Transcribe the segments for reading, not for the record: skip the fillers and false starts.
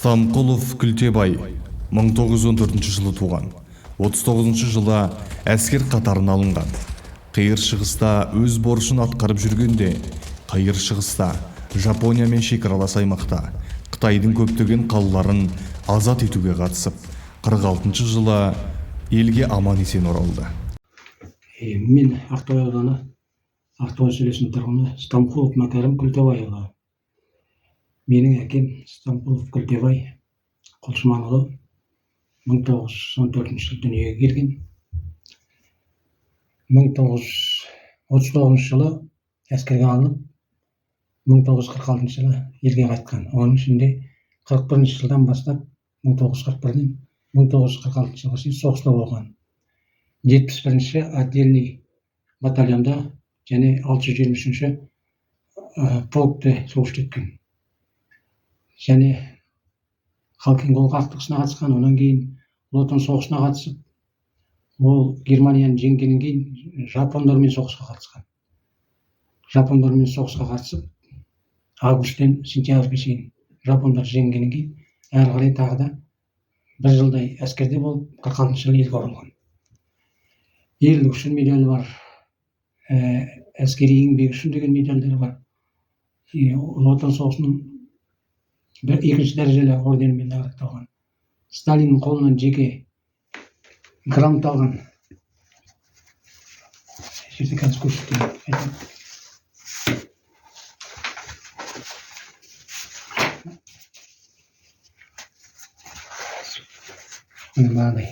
Стамқұлов Күлтебай 1914 жылы туған. 39 жылы әскер қатарына алынған. Қиыр шығыста өз борышын атқарып жүргенде, қиыр шығыста Жапониямен шекаралас аймақта Қытайдың көптеген қалаларын азат етуге қатысып, 46 жылы елге аман есен оралды. Мен Ақтоғай ауданы Ақтоғай селосының тұрғыны Стамқұлов Мәкәрім Күлтебайұлы. Менің әкем Стамқұлов Күлтебай Құлшыманұлы 1914 жылы дүниеге келген. 1939 жылы әскерге алынып, 1946 жылы елге қайтқан. Оның ішінде 41 жылдан бастап 1941-ден 1946 жылға шейін соғыста болған. 71-ші отдельный батальонда және 623-ші полкте соғыс өткен. Және Халкин-Гол қақтығысына қатысқан, онан кейін Ұлы Отан соғысына қатысып, ол Германияны жеңгеннен кейін жапондармен соғысқа қатысқан. Жапондармен соғысқа қатысып, августтен сентябрьге шейін жапондар жеңгеннен кейін әрі қарай тағы да бір жылдай әскерде болып, 46 жылы елге оралған. Ерлігі үшін медалі бар, әскери еңбегі үшін деген медальдері бар. Ұлы Отан соғысының екінші дәрежелі орденімен наградталған. Сталиннің қолынан жеке грамота алған. Жерде қазір көрсеткен айтамын. Мынадай.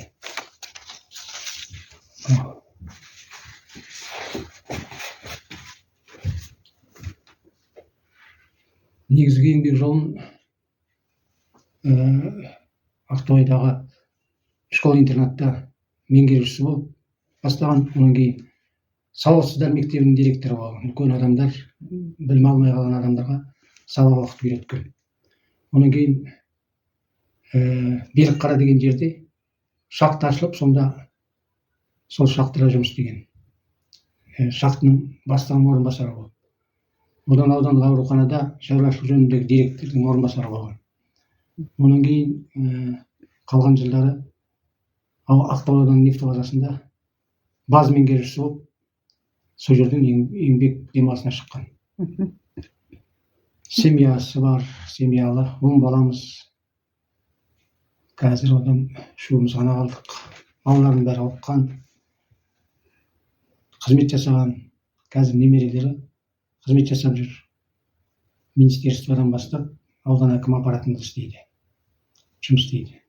Негізгі еңбек жолын Ақтоғайдағы школа-интернатта меңгерушісі болып бастаған. Онан кейін сауатсыздар мектебінің директоры болған. Үлкен адамдар, білім алмай қалған адамдарға сабақ оқытып үйреткен. Онан кейін Берікқара деген жерде шахта ашылып, сонда сол шахтада жұмыс істеген. Шахтының бастығының орынбасары болды. Одан аудандық ауруханада шаруашылық жөніндегі директордың орынбасары болған. Онан кейін қалған жылдары Ақтоғай ауданының нефті базасында баз меңгерушісі болып, сол жерден еңбек демалысына шыққан. Семьясы бар, семьялы, 10 баламыз. Қазір одан үшеуміз ғана қалдық. Балалардың бәрі оқыған, қызмет жасаған. Қазір немерелері қызмет жасап жүр. Министерстводан бастап аудан әкім аппаратында жұмыс істейді.